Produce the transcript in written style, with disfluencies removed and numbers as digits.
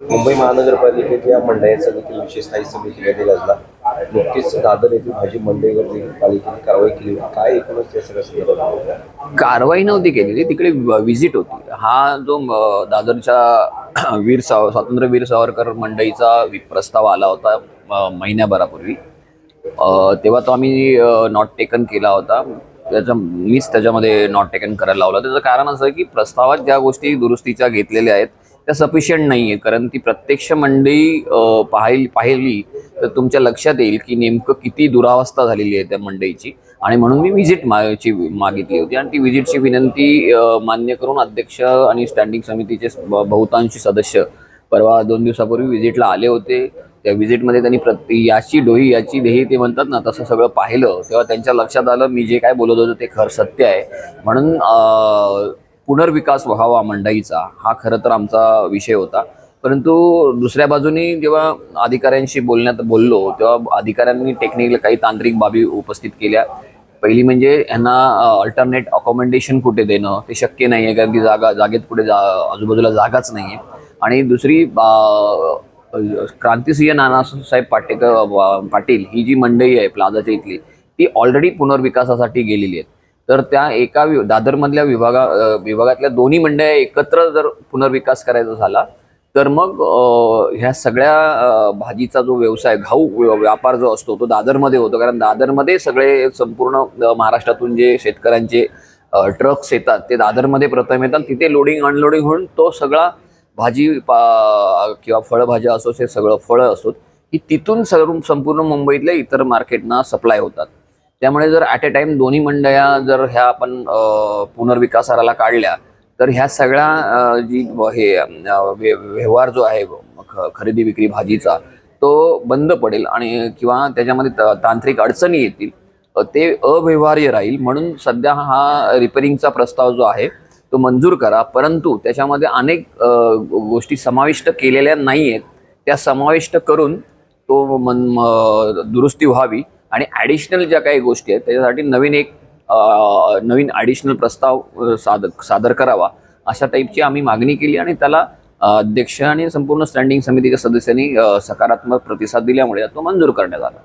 मुंबई महानगरपालिकेच्या मंडळाचा देखील विशेष स्थायी समितीमध्ये गाजला. नुकतीच दादर येथील भाजी मंडईवर देखील पालिकेने कारवाई केली. काय एकूणच या सगळ्या संदर्भात कारवाई नव्हती केलेली, तिकडे व्हिजिट होती. हा जो दादरच्या स्वातंत्र्यवीर सावरकर मंडईचा प्रस्ताव आला होता महिन्याभरापूर्वी. तेव्हा तो आम्ही नॉट टेकन केला होता. मीच त्याच्यामध्ये नॉट टेकन करायला लावला. त्याचं कारण असं आहे की प्रस्तावात ज्या गोष्टी दुरुस्तीच्या घेतलेल्या आहेत त्या सफिशियंट नाही आहे. कारण ती प्रत्यक्ष मंडई पाहिली तर तुमच्या लक्षात येईल की नेमकं किती दुरावस्था झालेली आहे त्या मंडईची. आणि म्हणून मी व्हिजिट मागितली होती आणि ती व्हिजिटची विनंती मान्य करून अध्यक्ष आणि स्टँडिंग समितीचे बहुतांशी सदस्य परवा 2 दिवसापूर्वी व्हिजिटला आले होते. त्या व्हिजिटमध्ये त्यांनी याची डोही याची देही ते म्हणतात ना, तसं सगळं पाहिलं. तेव्हा त्यांच्या लक्षात आलं मी जे काय बोलत होतो ते खरं सत्य आहे. म्हणून पुनर्विकास व्हावा मंडईचा हा खरं तर आमचा विषय होता. परंतु दुसऱ्या बाजूनी जेव्हा अधिकाऱ्यांशी बोललो तेव्हा अधिकाऱ्यांनी टेक्निकल काही तांत्रिक बाबी उपस्थित केल्या. पहिली म्हणजे यांना अल्टरनेट अकोमोडेशन कुठे देणं ते शक्य नाही आहे, कारण की जागेत कुठे आजूबाजूला जागाच नाही आहे. आणि दुसरी क्रांतिसिंह नानासाहेब पाटील ही जी मंडई आहे प्लाझाच्या इथली, ती ऑलरेडी पुनर्विकासासाठी गेलेली आहे. तर त्या एका दादरमधल्या विभागातल्या दोन्ही मंडया एकत्र जर पुनर्विकास करायचा झाला तर मग ह्या सगळ्या भाजीचा जो व्यवसाय घाऊ व्यापार जो असतो तो दादरमध्ये होतो. कारण दादरमध्ये सगळे संपूर्ण महाराष्ट्रातून जे शेतकऱ्यांचे ट्रक्स येतात ते दादरमध्ये प्रथम येतात. तिथे लोडिंग अनलोडिंग होऊन तो सगळा किंवा फळभाज्या असो, हे सगळं फळं असोत ही तिथून संपूर्ण मुंबईतल्या इतर मार्केटना सप्लाय होतात. त्यामुळे जर ॲट अ टाइम दोन्ही मंडया जर ह्या आपण पुनर्विकासाला काढल्या तर ह्या सगळ्या व्यवहार जो आहे खरेदी विक्री भाजीचा तो बंद पडेल आणि किंवा त्याच्यामध्ये तांत्रिक अडचणी येतील, ते अव्यवहार्य राहील. म्हणून सध्या हा रिपेरिंगचा प्रस्ताव जो आहे तो मंजूर करा. परंतु त्याच्यामध्ये अनेक गोष्टी समाविष्ट केलेल्या नाही आहेत. त्या समाविष्ट करून तो दुरुस्ती व्हावी आणि ॲडिशनल ज्या काही गोष्टी आहेत त्याच्यासाठी नवीन ॲडिशनल प्रस्ताव सादर करावा अशा टाईपची आम्ही मागणी केली. आणि त्याला अध्यक्ष आणि संपूर्ण स्टँडिंग समितीच्या सदस्यांनी सकारात्मक प्रतिसाद दिल्यामुळे तो मंजूर करण्यात आला.